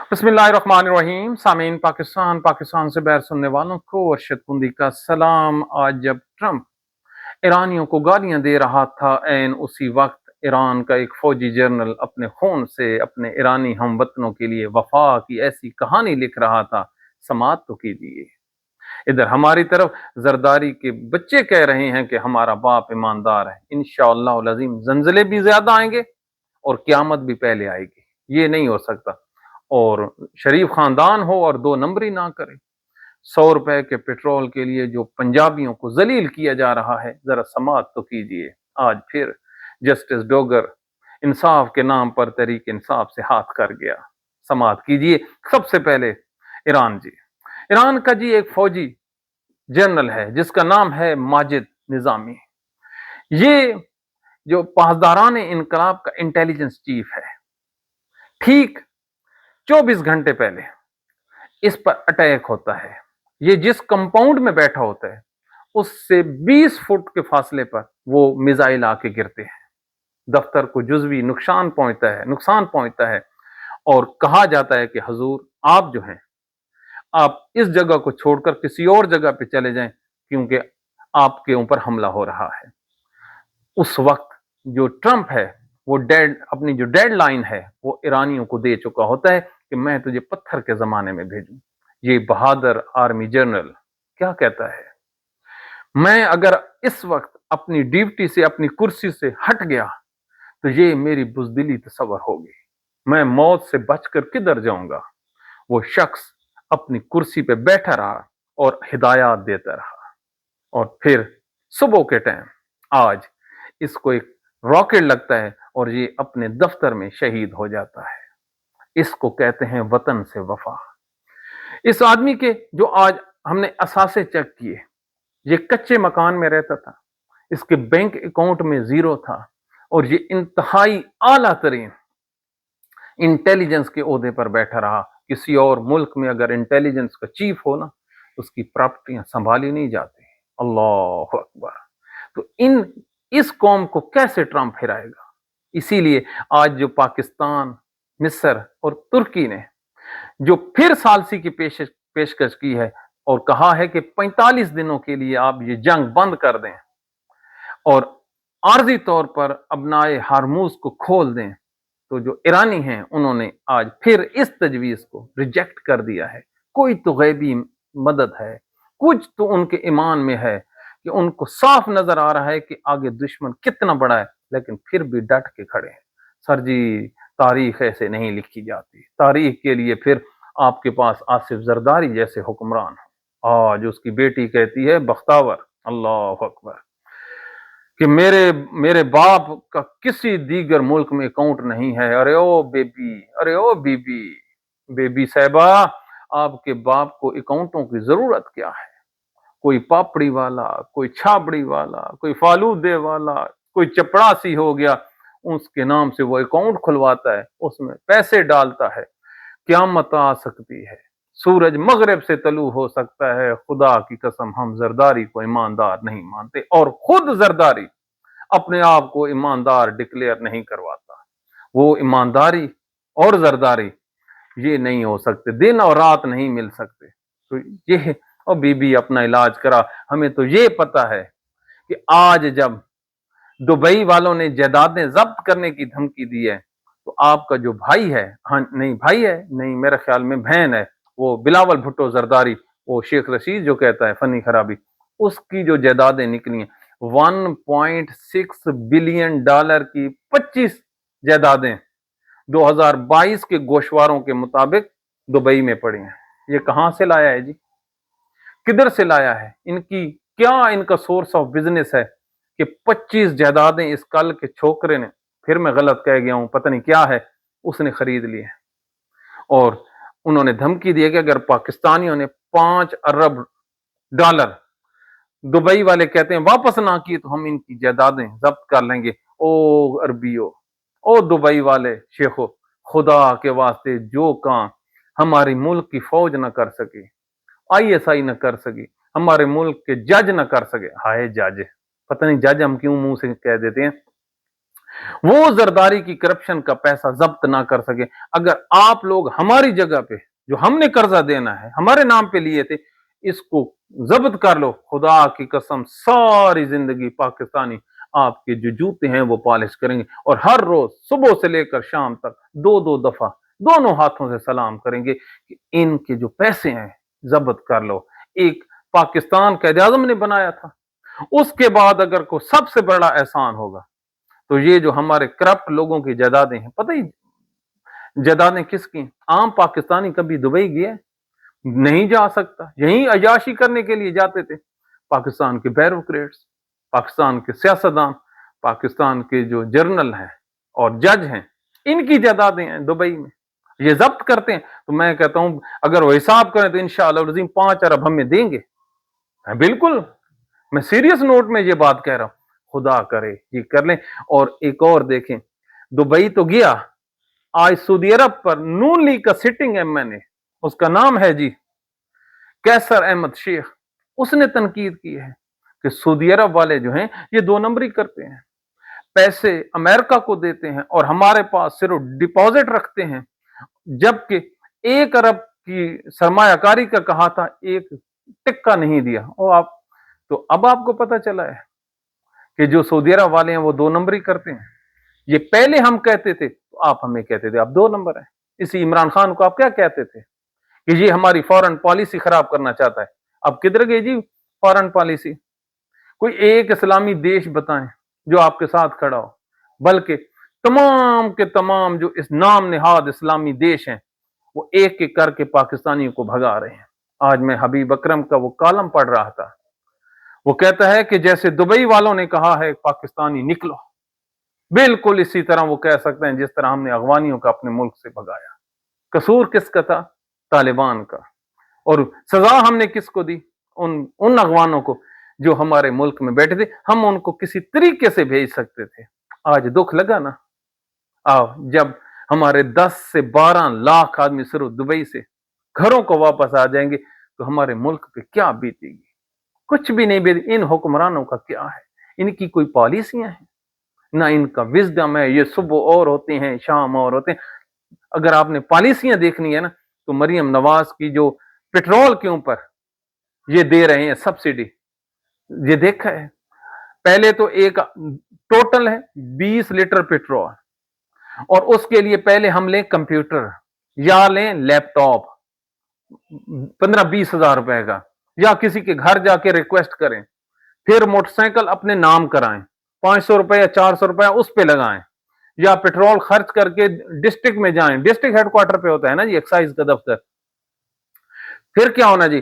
बिस्मिल्लाहिर्रहमानिर्रहीम। सामीन, पाकिस्तान से बैर सुनने वालों को अरशद कुंदी का सलाम। आज जब ट्रंप ईरानियों को गालियां दे रहा था, एन उसी वक्त ईरान का एक फौजी जनरल अपने खून से अपने ईरानी हमवतनों के लिए वफा की ऐसी कहानी लिख रहा था। समात तो कीजिए। इधर हमारी तरफ जरदारी के बच्चे कह रहे हैं कि हमारा बाप ईमानदार है, इंशाअल्लाह उल अज़ीम जंजले भी ज्यादा आएंगे और क्यामत भी पहले आएगी। ये नहीं हो सकता। और शरीफ खानदान हो और दो नंबरी ना करे। 100 रुपए के पेट्रोल के लिए जो पंजाबियों को जलील किया जा रहा है, जरा समात तो कीजिए। आज फिर जस्टिस डोगर इंसाफ के नाम पर तहरीक इंसाफ से हाथ कर गया। समात कीजिए। सबसे पहले ईरान जी, ईरान का जी एक फौजी जनरल है जिसका नाम है माजिद निजामी। ये जो पासदारान इनकलाब का इंटेलिजेंस चीफ है, ठीक 24 घंटे पहले इस पर अटैक होता है। ये जिस कंपाउंड में बैठा होता है उससे 20 फुट के फासले पर वो मिसाइल आके गिरते हैं। दफ्तर को जुजवी नुकसान पहुंचता है और कहा जाता है कि हजूर आप जो हैं, आप इस जगह को छोड़कर किसी और जगह पे चले जाएं क्योंकि आपके ऊपर हमला हो रहा है। उस वक्त जो ट्रंप है वो अपनी जो डेडलाइन है वो ईरानियों को दे चुका होता है कि मैं तुझे पत्थर के जमाने में भेजूं। ये बहादुर आर्मी जनरल क्या कहता है, मैं अगर इस वक्त अपनी ड्यूटी से अपनी कुर्सी से हट गया तो ये मेरी बुजदिली तस्वर होगी, मैं मौत से बचकर किधर जाऊंगा। वो शख्स अपनी कुर्सी पे बैठा रहा और हिदायत देता रहा। और फिर सुबह के टाइम आज इसको एक रॉकेट लगता है और ये अपने दफ्तर में शहीद हो जाता है। इसको कहते हैं वतन से वफा। इस आदमी के जो आज हमने असासे चेक किए, ये कच्चे मकान में रहता था, इसके बैंक अकाउंट में जीरो था और ये इंतहाई आला तरीन इंटेलिजेंस के ओहदे पर बैठा रहा। किसी और मुल्क में अगर इंटेलिजेंस का चीफ हो ना, उसकी प्रॉपर्टियां संभाली नहीं जाती। अल्लाह अकबर। तो इस कौम को कैसे ट्रंप हिराएगा। इसीलिए आज जो पाकिस्तान, मिस्र और तुर्की ने जो फिर सालसी की पेशकश की है और कहा है कि 45 दिनों के लिए आप ये जंग बंद कर दें और आर्जी तौर पर अबनाए हारमूज को खोल दें, तो जो ईरानी हैं उन्होंने आज फिर इस तजवीज को रिजेक्ट कर दिया है। कोई तो गैबी मदद है, कुछ तो उनके ईमान में है कि उनको साफ नजर आ रहा है कि आगे दुश्मन कितना बड़ा है, लेकिन फिर भी डट के खड़े हैं। सर जी, तारीख ऐसे नहीं लिखी जाती। तारीख के लिए फिर आपके पास आसिफ जरदारी जैसे हुक्मरान हो। आज उसकी बेटी कहती है बख्तावर, अल्लाह अकबर, कि मेरे मेरे बाप का किसी दीगर मुल्क में अकाउंट नहीं है। अरे ओ बेबी, अरे ओ बीबी, बेबी साहबा, आपके बाप को अकाउंटों की जरूरत क्या है। कोई पापड़ी वाला, कोई छाबड़ी वाला, कोई फालूदे वाला, कोई चपड़ासी हो गया, उसके नाम से वो अकाउंट खुलवाता है, उसमें पैसे डालता है। क़यामत आ सकती है, सूरज मगरिब से तलू हो सकता है। खुदा की कसम हम जरदारी को ईमानदार नहीं मानते और खुद जरदारी अपने आप को ईमानदार डिक्लेयर नहीं करवाता। वो ईमानदारी और जरदारी ये नहीं हो सकते, दिन और रात नहीं मिल सकते। तो ये, और बीबी अपना इलाज करा। हमें तो ये पता है कि आज जब दुबई वालों ने जायदादें जब्त करने की धमकी दी है, तो आपका जो भाई है, हाँ नहीं भाई है नहीं, मेरे ख्याल में बहन है, वो बिलावल भुट्टो जरदारी, वो शेख रशीद जो कहता है फनी खराबी, उसकी जो जायदादें निकली हैं 1.6 बिलियन डॉलर की 25 जायदादें 2022 के गोशवारों के मुताबिक दुबई में पड़ी हैं। ये कहां से लाया है जी, किधर से लाया है, इनकी क्या इनका सोर्स ऑफ बिजनेस है कि 25 जायदादें इस कल के छोकरे ने, फिर मैं गलत कह गया हूं, पता नहीं क्या है, उसने खरीद ली है। और उन्होंने धमकी दी है कि अगर पाकिस्तानियों ने 5 अरब डॉलर दुबई वाले कहते हैं वापस ना किए तो हम इनकी जायदादें जब्त कर लेंगे। ओ अरबियो, ओ दुबई वाले शेखो, खुदा के वास्ते जो काम हमारी मुल्क की फौज न कर सकी, आईएसआई न कर सकी, हमारे मुल्क के जज न कर सके, हाय जज, पता नहीं जज हम क्यों मुंह से कह देते हैं, وہ زرداری کی کرپشن کا پیسہ ضبط نہ کر سکے. اگر آپ لوگ ہماری جگہ پہ جو ہم نے قرضہ دینا ہے ہمارے نام پہ لیے تھے اس کو ضبط کر لو, خدا کی قسم ساری زندگی پاکستانی آپ کے جو جوتے ہیں وہ پالش کریں گے, اور ہر روز صبح سے لے کر شام تک 2 دفعہ دونوں ہاتھوں سے سلام کریں گے کہ ان کے جو پیسے ہیں ضبط کر لو. ایک پاکستان قائد اعظم نے بنایا تھا, اس کے بعد اگر کوئی سب سے بڑا احسان ہوگا تو یہ جو ہمارے کرپٹ لوگوں کی جائیدادیں ہیں, پتہ ہی جائیدادیں کس کی, عام پاکستانی کبھی دبئی گئے نہیں جا سکتا, یہیں عیاشی کرنے کے لیے جاتے تھے. پاکستان کے بیوروکریٹس, پاکستان کے سیاستدان, پاکستان کے جو جرنل ہیں اور جج ہیں, ان کی جائیدادیں ہیں دبئی میں, یہ ضبط کرتے ہیں. تو میں کہتا ہوں اگر وہ حساب کریں تو انشاءاللہ العظیم 5 ارب ہمیں دیں گے. بالکل میں سیریس نوٹ میں یہ بات کہہ رہا ہوں, خدا کرے یہ کر لیں. اور ایک اور دیکھیں, دبئی تو گیا, آج سعودی عرب پر نون لیگ کا سٹنگ ایم این اے, اس کا نام ہے جی کیسر احمد شیخ, اس نے تنقید کی ہے کہ سعودی عرب والے جو ہیں یہ 2 نمبری کرتے ہیں, پیسے امریکہ کو دیتے ہیں اور ہمارے پاس صرف ڈپازٹ رکھتے ہیں, جبکہ 1 ارب کی سرمایہ کاری کا کہا تھا, 1 ٹکا نہیں دیا. اور آپ تو اب آپ کو پتہ چلا ہے کہ جو سعودی عرب والے ہیں وہ 2 نمبری کرتے ہیں. یہ پہلے ہم کہتے تھے تو آپ ہمیں کہتے تھے آپ 2 نمبر ہیں. اسی عمران خان کو آپ کیا کہتے تھے کہ یہ ہماری فورن پالیسی خراب کرنا چاہتا ہے. اب کدھر گئی جی فورن پالیسی؟ کوئی ایک اسلامی دیش بتائیں جو آپ کے ساتھ کھڑا ہو, بلکہ تمام کے تمام جو اس نام نہاد اسلامی دیش ہیں وہ ایک ایک کر کے پاکستانیوں کو بھگا رہے ہیں. آج میں حبیب اکرم کا وہ کالم پڑھ رہا تھا, وہ کہتا ہے کہ جیسے دبئی والوں نے کہا ہے پاکستانی نکلو, بالکل اسی طرح وہ کہہ سکتے ہیں جس طرح ہم نے افغانیوں کا اپنے ملک سے بھگایا. قصور کس کا تھا؟ طالبان کا. اور سزا ہم نے کس کو دی؟ ان افغانوں کو جو ہمارے ملک میں بیٹھے تھے, ہم ان کو کسی طریقے سے بھیج سکتے تھے. آج دکھ لگا نا, جب ہمارے 10 سے 12 لاکھ آدمی صرف دبئی سے گھروں کو واپس آ جائیں گے تو ہمارے ملک پہ کیا بیتے گی؟ کچھ بھی نہیں بیتے. ان حکمرانوں کا کیا ہے؟ ان کی کوئی پالیسیاں ہیں نہ ان کا وزڈم ہے. یہ صبح اور ہوتے ہیں شام اور ہوتے ہیں. اگر آپ نے پالیسیاں دیکھنی ہے نا تو مریم نواز کی جو پیٹرول کے اوپر یہ دے رہے ہیں سبسڈی, یہ دیکھا ہے. پہلے تو ایک ٹوٹل ہے 20 لیٹر پیٹرول, اور اس کے لیے پہلے ہم لیں کمپیوٹر یا لیں لیپ ٹاپ 15-20 ہزار روپے کا, یا کسی کے گھر جا کے ریکویسٹ کریں, پھر موٹر سائیکل اپنے نام کرائیں, 500 روپے یا 400 روپے اس پہ لگائیں, یا پیٹرول خرچ کر کے ڈسٹرکٹ میں جائیں, ڈسٹرکٹ ہیڈ کوارٹر پہ ہوتا ہے نا جی ایکسائز کا دفتر. پھر کیا ہونا جی,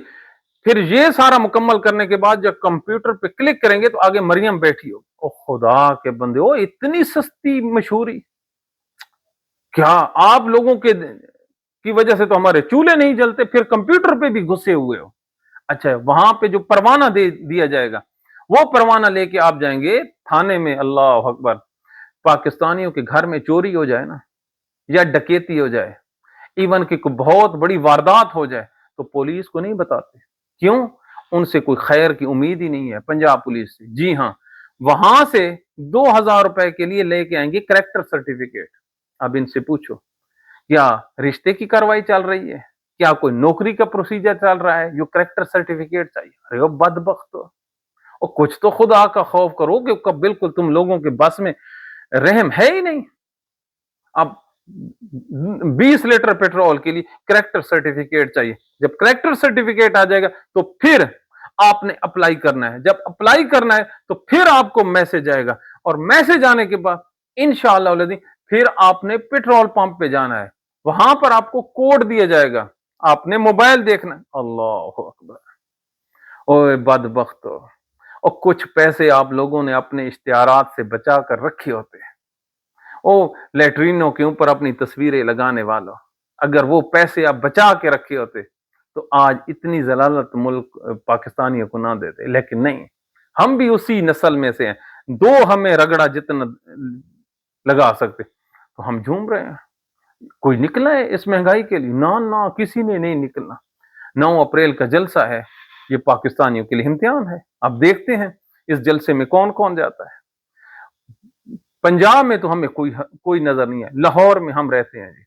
پھر یہ سارا مکمل کرنے کے بعد جب کمپیوٹر پہ کلک کریں گے تو آگے مریم بیٹھی ہو. او خدا کے بندے, او اتنی سستی مشہوری, کیا آپ لوگوں کی وجہ سے تو ہمارے چولہے نہیں جلتے, پھر کمپیوٹر پہ بھی گھسے ہوئے ہو. اچھا, وہاں پہ جو پروانہ دیا جائے گا وہ پروانہ لے کے آپ جائیں گے تھانے میں, اللہ اکبر, پاکستانیوں کے گھر میں چوری ہو جائے نا یا ڈکیتی ہو جائے, ایون کہ کوئی بہت بڑی واردات ہو جائے تو پولیس کو نہیں بتاتے. کیوں؟ ان سے کوئی خیر کی امید ہی نہیں ہے پنجاب پولیس سے. جی ہاں, وہاں سے 2000 روپے کے لیے لے کے آئیں گے کریکٹر سرٹیفکیٹ. اب ان سے پوچھو کیا رشتے کی کاروائی چل رہی ہے, کیا کوئی نوکری کا پروسیجر چل رہا ہے جو کریکٹر سرٹیفکیٹ چاہیے؟ ارے بدبخت, اور کچھ تو خدا کا خوف کرو کہ بالکل تم لوگوں کے بس میں رحم ہے ہی نہیں. اب 20 لیٹر پیٹرول کے لیے کریکٹر سرٹیفکیٹ چاہیے. جب کریکٹر سرٹیفکیٹ آ جائے گا تو پھر آپ نے اپلائی کرنا ہے. جب اپلائی کرنا ہے تو پھر آپ کو میسج آئے گا, اور میسج آنے کے بعد انشاءاللہ پھر آپ نے پیٹرول پمپ پہ جانا ہے, وہاں پر آپ کو کوڈ دیا جائے گا, آپ نے موبائل دیکھنا ہے. اللہ اکبر, اوے بدبخت, اور کچھ پیسے آپ لوگوں نے اپنے اشتہارات سے بچا کر رکھے ہوتے ہیں. او لیٹرینوں کے اوپر اپنی تصویریں لگانے والوں, اگر وہ پیسے آپ بچا کے رکھے ہوتے تو آج اتنی ضلالت ملک پاکستانیوں کو نہ دیتے. لیکن نہیں, ہم بھی اسی نسل میں سے ہیں. 2 ہمیں رگڑا جتنا لگا سکتے تو ہم جھوم رہے ہیں. کوئی نکلا ہے اس مہنگائی کے لیے؟ نہ, کسی نے نہیں نکلنا. 9 اپریل کا جلسہ ہے, یہ پاکستانیوں کے لیے امتحان ہے. اب دیکھتے ہیں اس جلسے میں کون کون جاتا ہے. पंजाब में तो हमें कोई नजर नहीं है। लाहौर में हम रहते हैं जी।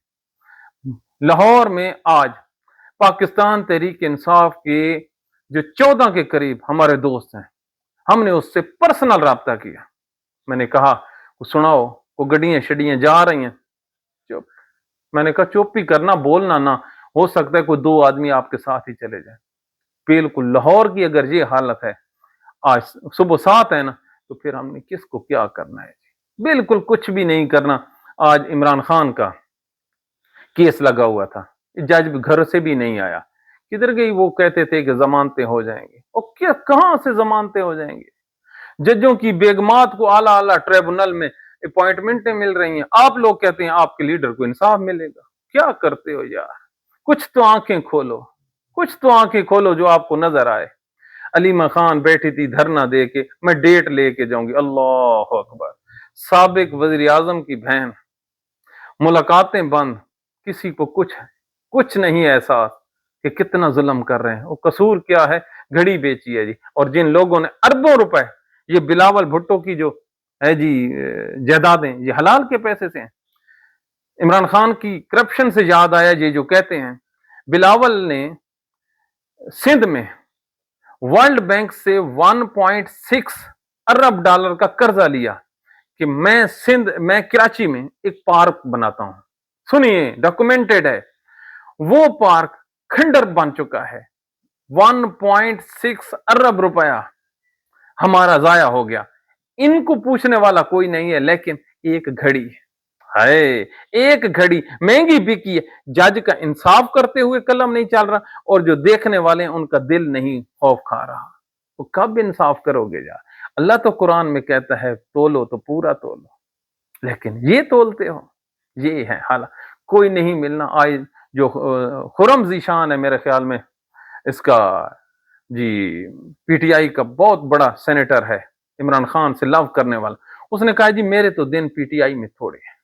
लाहौर में आज पाकिस्तान तहरीक इंसाफ के जो 14 के करीब हमारे दोस्त हैं, हमने उससे पर्सनल राब्ता किया। मैंने कहा सुनाओ, वो गड्डियां शडियां जा रही हैं। चुप। मैंने कहा चुप ही करना, बोलना ना, हो सकता है कोई 2 आदमी आपके साथ ही चले जाए। बिल्कुल लाहौर की अगर ये हालत है, आज सुबह 7 है ना, तो फिर हमने किसको क्या करना है जी? बिल्कुल कुछ भी नहीं करना। आज इमरान खान का केस लगा हुआ था, जज घर से भी नहीं आया। किधर गई? वो कहते थे कि जमानतें हो जाएंगी, और क्या कहां से जमानतें हो जाएंगी? जजों की बेगमात को आला आला ट्रिब्यूनल में अपॉइंटमेंटें मिल रही हैं, आप लोग कहते हैं आपके लीडर को इंसाफ मिलेगा। क्या करते हो यार? कुछ तो आंखें खोलो, कुछ तो आंखें खोलो जो आपको नजर आए। अलीमा खान बैठी थी धरना दे के, मैं डेट लेके जाऊंगी। अल्लाह अकबर। साबिक वजीर आजम की बहन, मुलाकातें बंद, किसी को कुछ कुछ नहीं एहसास कि कितना जुल्म कर रहे हैं। वो कसूर क्या है? घड़ी बेची है जी। और जिन लोगों ने अरबों रुपए, ये बिलावल भुट्टो की जो है जी जायदादें, ये हलाल के पैसे से हैं। इमरान खान की करप्शन से याद आया, ये जो कहते हैं बिलावल ने सिंध में वर्ल्ड बैंक से 1.6 अरब डॉलर का कर्जा लिया कि मैं कराची में एक पार्क बनाता हूं। सुनिए, डॉक्यूमेंटेड है। वो पार्क खंडर बन चुका है। 1.6 अरब रुपया हमारा जाया हो गया। इनको पूछने वाला कोई नहीं है, लेकिन एक घड़ी है, एक घड़ी महंगी बिकी है। जज का इंसाफ करते हुए कलम नहीं चल रहा, और जो देखने वाले हैं उनका दिल नहीं खौफ खा रहा। तो कब इंसाफ करोगे यार? अल्लाह तो कुरान में कहता है तोलो तो पूरा तोलो, लेकिन ये तोलते हो। ये है हालात। कोई नहीं मिलना। आज जो खुरम जीशान है, मेरे ख्याल में इसका जी पीटीआई का बहुत बड़ा सेनेटर है, इमरान खान से लव करने वाला, उसने कहा जी मेरे तो दिन पीटीआई में थोड़े हैं,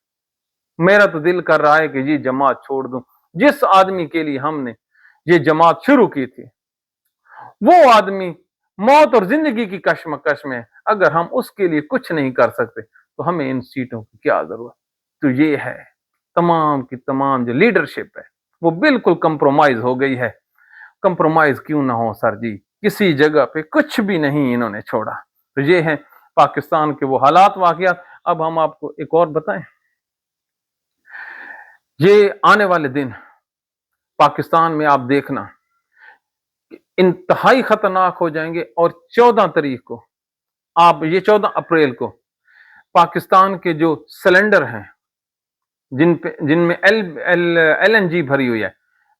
मेरा तो दिल कर रहा है कि ये जमात छोड़ दूं। जिस आदमी के लिए हमने ये जमात शुरू की थी, वो आदमी मौत और जिंदगी की कश्मकश में, अगर हम उसके लिए कुछ नहीं कर सकते तो हमें इन सीटों की क्या जरूरत? तो ये है, तमाम की तमाम जो लीडरशिप है वो बिल्कुल कंप्रोमाइज हो गई है। कंप्रोमाइज क्यों ना हो सर जी, किसी जगह पे कुछ भी नहीं इन्होंने छोड़ा। तो ये है पाकिस्तान के वो हालात वाकयात। अब हम आपको एक और बताएं, ये आने वाले दिन पाकिस्तान में आप देखना इंतहाई खतरनाक हो जाएंगे। और 14 तारीख को, आप ये 14 अप्रैल को पाकिस्तान के जो सिलेंडर हैं जिनमें एलएनजी भरी हुई है,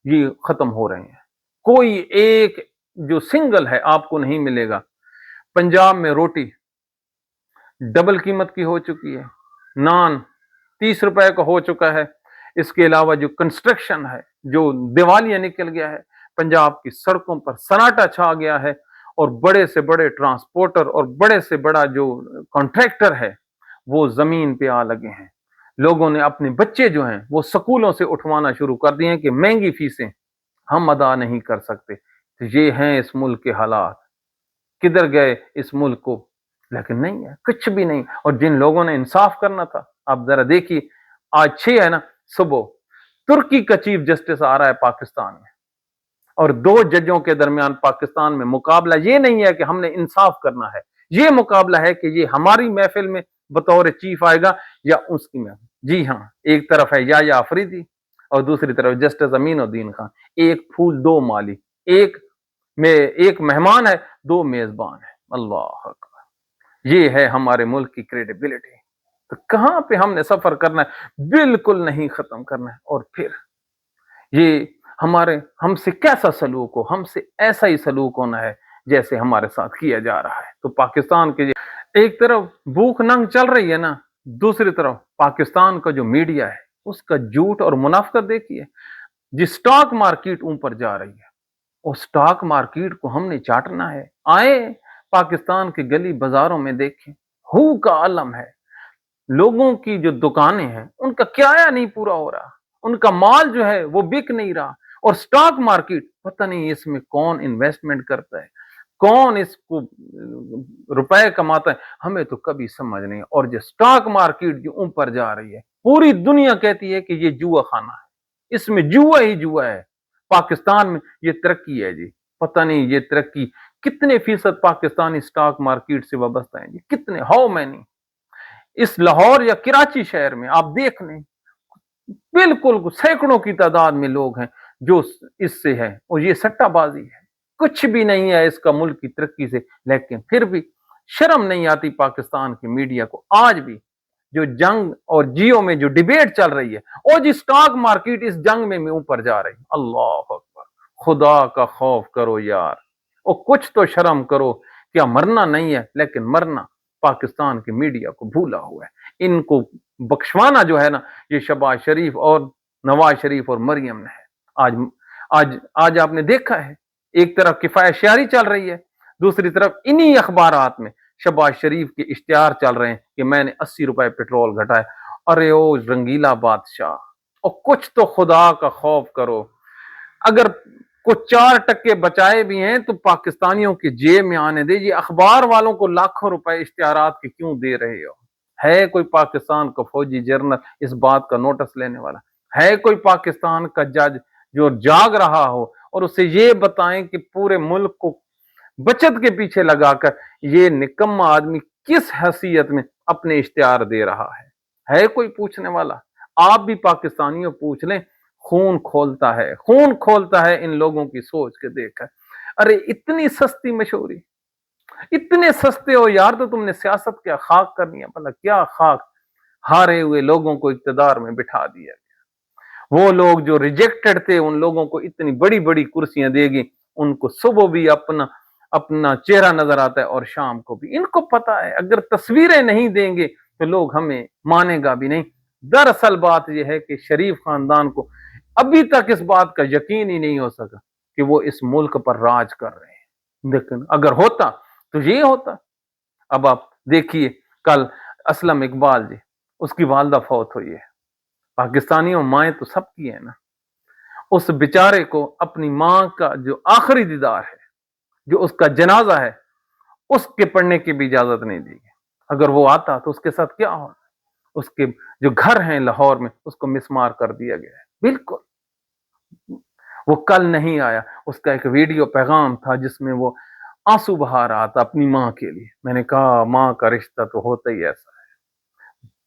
ये खत्म हो रहे हैं। कोई एक जो सिंगल है आपको नहीं मिलेगा। पंजाब में रोटी डबल कीमत की हो चुकी है, नान 30 रुपए का हो चुका है। इसके अलावा जो कंस्ट्रक्शन है, जो दिवालिया निकल गया है, पंजाब की सड़कों पर सन्नाटा छा गया है। और बड़े से बड़े ट्रांसपोर्टर और बड़े से बड़ा जो कॉन्ट्रैक्टर है वो जमीन पे आ लगे हैं। लोगों ने अपने बच्चे जो हैं वो स्कूलों से उठवाना शुरू कर दिए हैं कि महंगी फीसें हम अदा नहीं कर सकते। तो ये हैं इस मुल्क के हालात। किधर गए इस मुल्क को? लेकिन नहीं है, कुछ भी नहीं। और जिन लोगों ने इंसाफ करना था, आप जरा देखिए, आज 6 है ना सुबह, तुर्की का चीफ जस्टिस आ रहा है पाकिस्तान में, और 2 जजों के दरमियान पाकिस्तान में मुकाबला ये नहीं है कि हमने इंसाफ करना है, ये मुकाबला है कि ये हमारी महफिल में बतौर चीफ आएगा या उसकी महफिल। जी हाँ, एक तरफ है या अफरीदी और दूसरी तरफ जस्टिस अमीनुद्दीन खान। एक फूल 2 माली, एक मेहमान है, 2 मेजबान है। अल्लाह अकबर। ये है हमारे मुल्क की क्रेडिबिलिटी। तो कहां पे हमने सफर करना है? बिल्कुल नहीं खत्म करना है। और फिर ये हमसे कैसा सलूक हो, हमसे ऐसा ही सलूक होना है जैसे हमारे साथ किया जा रहा है। तो पाकिस्तान के एक तरफ भूख नंग चल रही है ना, दूसरी तरफ पाकिस्तान का जो मीडिया है उसका झूठ और मुनाफिकत देखिए। जिस स्टॉक मार्केट ऊपर जा रही है, उस स्टॉक मार्केट को हमने चाटना है। आए पाकिस्तान के गली बाजारों में देखें, हू का आलम है। लोगों की जो दुकानें हैं उनका किराया नहीं पूरा हो रहा, उनका माल जो है वो बिक नहीं रहा। और स्टॉक मार्केट, पता नहीं इसमें कौन इन्वेस्टमेंट करता है, कौन इसको रुपए कमाता है, हमें तो कभी समझ नहीं। और जो स्टॉक मार्केट जो ऊपर जा रही है, पूरी दुनिया कहती है कि ये जुआ खाना है, इसमें जुआ ही जुआ है। पाकिस्तान में ये तरक्की है जी, पता नहीं ये तरक्की कितने फीसद पाकिस्तानी स्टॉक मार्केट से वाबस्ता है जी, कितने, हाउ मैनी। इस लाहौर या कराची शहर में आप देख लें, बिल्कुल सैकड़ों की तादाद में लोग हैं जो इससे है, और ये सट्टाबाजी है, कुछ भी नहीं है इसका मुल्क की तरक्की से। लेकिन फिर भी शर्म नहीं आती पाकिस्तान की मीडिया को, आज भी जो जंग और जियो में जो डिबेट चल रही है, और जी स्टॉक मार्केट इस जंग में ऊपर जा रही है। अल्लाह अकबर, खुदा का खौफ करो यार, और कुछ तो शर्म करो। क्या मरना नहीं है, लेकिन मरना पाकिस्तान की मीडिया को भूला हुआ है। इनको बख्शवाना जो है ना, ये शहबाज शरीफ और नवाज शरीफ और मरियम ने है। आज आज आज आपने देखा है, एक तरफ किफायतशारी चल रही है, दूसरी तरफ इन्हीं अखबारात में शहबाज शरीफ के इश्तिहार चल रहे हैं कि मैंने 80 रुपए पेट्रोल घटाए। अरे ओ रंगीला बादशाह, और कुछ तो खुदा का खौफ करो। अगर कुछ 4% बचाए भी हैं तो पाकिस्तानियों की जेब में आने दे। ये अखबार वालों को लाखों रुपए इश्तिहारात के क्यों दे रहे हो? है कोई पाकिस्तान का फौजी जर्नल इस बात का नोटिस लेने वाला? है कोई पाकिस्तान का जज जो जाग रहा हो और उसे ये बताएं कि पूरे मुल्क को बचत के पीछे लगाकर ये निकम्मा आदमी किस हैसियत में अपने इश्तिहार दे रहा है कोई पूछने वाला? आप भी पाकिस्तानियों पूछ लें, खून खोलता है, खून खोलता है इन लोगों की सोच के देखकर। अरे इतनी सस्ती मशहूरी, इतने सस्ते हो यार, तो तुमने सियासत क्या खाक करनी है? भला क्या खाक? हारे हुए लोगों को इक्तदार में बिठा दिया गया। वो लोग जो रिजेक्टेड थे उन लोगों को इतनी बड़ी बड़ी कुर्सियां देगी, उनको सुबह भी अपना अपना चेहरा नजर आता है और शाम को भी। इनको पता है अगर तस्वीरें नहीं देंगे तो लोग हमें मानेगा भी नहीं। दरअसल बात यह है कि शरीफ खानदान को अभी तक इस बात का यकीन ही नहीं हो सका कि वो इस मुल्क पर राज कर रहे हैं, लेकिन अगर होता तो ये होता। अब आप देखिए, कल असलम इकबाल जी, उसकी वालदा फौत हुई है। पाकिस्तानियों, माएँ तो सबकी है ना। उस बेचारे को अपनी माँ का जो आखिरी दीदार है, जो उसका जनाजा है, उसके पढ़ने की भी इजाजत नहीं दी गई। अगर वो आता तो उसके साथ क्या होता? उसके जो घर हैं लाहौर में, उसको मिसमार कर दिया गया है। बिल्कुल, वो कल नहीं आया, उसका एक वीडियो पैगाम था जिसमें वो आंसू बहा रहा था अपनी माँ के लिए। मैंने कहा माँ का रिश्ता तो होता ही ऐसा है,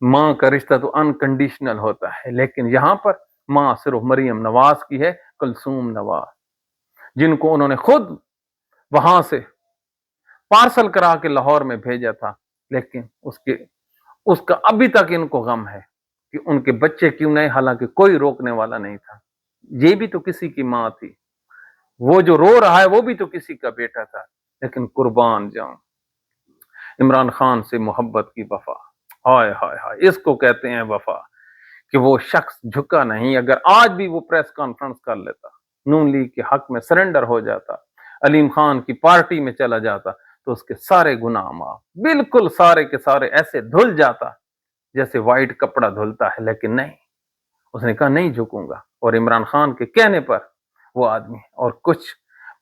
माँ का रिश्ता तो अनकंडीशनल होता है। लेकिन यहाँ पर माँ सिर्फ मरियम नवाज की है, कुलसूम नवाज, जिनको उन्होंने खुद वहां से पार्सल करा के लाहौर में भेजा था। लेकिन उसका अभी तक इनको गम है कि उनके बच्चे क्यों नहीं, हालांकि कोई रोकने वाला नहीं था। ये भी तो किसी की माँ थी, वो जो रो रहा है वो भी तो किसी का बेटा था। लेकिन कुर्बान जाऊं इमरान खान से मोहब्बत की वफा, हाय हाय हाय, इसको कहते हैं वफा। कि वो शख्स झुका नहीं। अगर आज भी वो प्रेस कॉन्फ्रेंस कर लेता, नून लीग के हक में सरेंडर हो जाता, अलीम खान की पार्टी में चला जाता, तो उसके सारे गुनाह माफ, बिल्कुल सारे के सारे ऐसे धुल जाता जैसे व्हाइट कपड़ा धुलता है। लेकिन नहीं, उसने कहा नहीं झुकूंगा। और इमरान खान के कहने पर वो आदमी और कुछ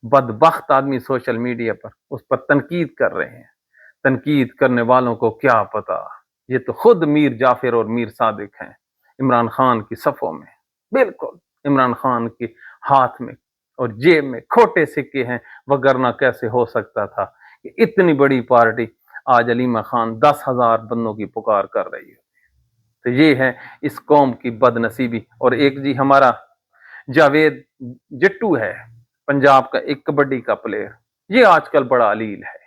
बदबख्त आदमी सोशल मीडिया पर उस पर तनकीद कर रहे हैं। तनकीद करने वालों को क्या पता, ये तो खुद मीर जाफिर और मीर सादिक हैं इमरान खान की सफों में। बिल्कुल, इमरान खान के हाथ में और जेब में खोटे सिक्के हैं, वगरना कैसे हो सकता था कि इतनी बड़ी पार्टी आज अलीमा खान 10,000 बंदों की पुकार कर रही है। तो ये है इस कौम की बदनसीबी। और एक जी हमारा जावेद जट्टू है, पंजाब का एक कबड्डी का प्लेयर, ये आजकल बड़ा अलील है।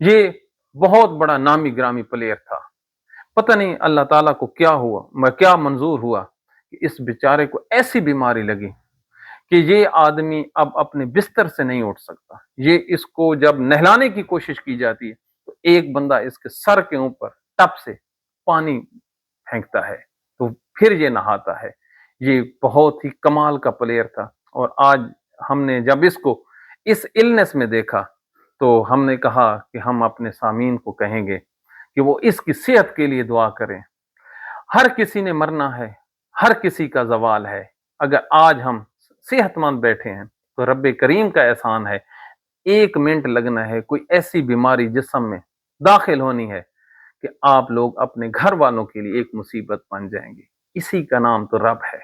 ये बहुत बड़ा नामी ग्रामी प्लेयर था। पता नहीं अल्लाह ताला को क्या हुआ, क्या मंजूर हुआ कि इस बेचारे को ऐसी बीमारी लगी कि ये आदमी अब अपने बिस्तर से नहीं उठ सकता। ये इसको जब नहलाने की कोशिश की जाती है तो एक बंदा इसके सर के ऊपर टप से पानी फेंकता है तो फिर ये नहाता है। ये बहुत ही कमाल का प्लेयर था। और आज हमने जब इसको इस इलनेस में देखा तो हमने कहा कि हम अपने सामीन को कहेंगे कि वो इसकी सेहत के लिए दुआ करें। हर किसी ने मरना है, हर किसी का ज़वाल है। अगर आज हम सेहतमंद बैठे हैं तो रब्बे करीम का एहसान है। 1 मिनट लगना है, कोई ऐसी बीमारी जिस्म में दाखिल होनी है कि आप लोग अपने घर वालों के लिए एक मुसीबत बन जाएंगे। इसी का नाम तो रब है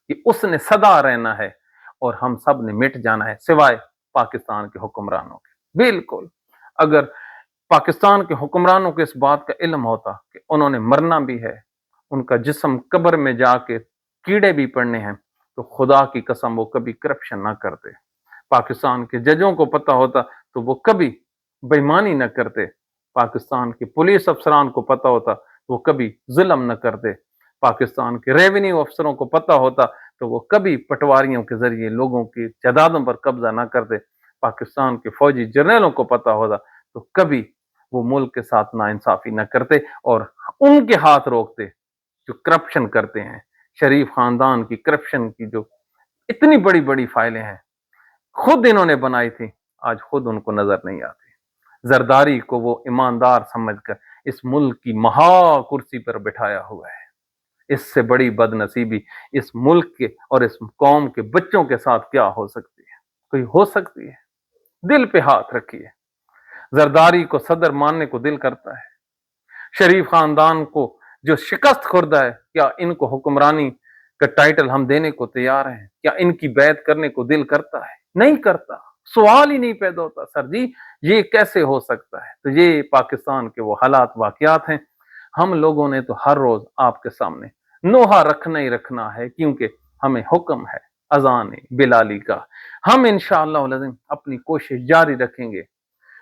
कि उसने सदा रहना है और हम सब ने मिट जाना है सिवाय पाकिस्तान के हुक्मरानों के। बिल्कुल, अगर पाकिस्तान के हुक्मरानों को इस बात का इल्म होता कि उन्होंने मरना भी है, उनका जिस्म कब्र में जाके कीड़े भी पड़ने हैं, तो खुदा की कसम वो कभी करप्शन ना करते। पाकिस्तान के जजों को पता होता तो वो कभी बेईमानी न करते। पाकिस्तान के पुलिस अफसरान को पता होता तो वो कभी जुल्म न करते। पाकिस्तान के रेवेन्यू अफसरों को पता होता तो वो कभी पटवारियों के जरिए लोगों की जायदादों पर कब्जा ना करते। पाकिस्तान के फौजी जर्नलों को पता होता तो कभी वो मुल्क के साथ नाइंसाफी न करते और उनके हाथ रोकते जो करप्शन करते हैं। शरीफ खानदान की करप्शन की जो इतनी बड़ी बड़ी फाइलें हैं, खुद इन्होंने बनाई थी, आज खुद उनको नजर नहीं आती। जरदारी को वो ईमानदार समझकर इस मुल्क की महा कुर्सी पर बिठाया हुआ है। इससे बड़ी बदनसीबी इस मुल्क के और इस कौम के बच्चों के साथ क्या हो सकती है? कोई हो सकती है? दिल पे हाथ रखिए। जरदारी को सदर मानने को दिल करता है। शरीफ खानदान को जो शिकस्त खुर्दा है, क्या इनको हुक्मरानी का टाइटल हम देने को तैयार हैं? क्या इनकी बैत करने को दिल करता है? नहीं करता। सवाल ही नहीं पैदा होता, सर जी ये कैसे हो सकता है? तो ये पाकिस्तान के वो हालात वाकयात हैं। हम लोगों ने तो हर रोज आपके सामने नोहा रखना ही रखना है, क्योंकि हमें हुक्म है अजान बिलाली का। हम इंशाअल्लाह अपनी कोशिश जारी रखेंगे।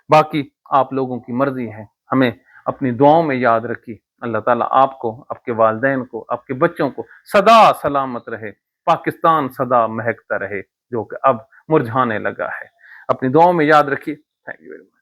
बाकी आप लोगों की मर्जी है। हमें अपनी दुआओं में याद रखिए। अल्लाह ताला आपको, आपके वालिदैन को, आपके बच्चों को सदा सलामत रहे। पाकिस्तान सदा महकता रहे जो कि अब मुरझाने लगा है। अपनी दुआओं में याद रखिए। Thank you very much.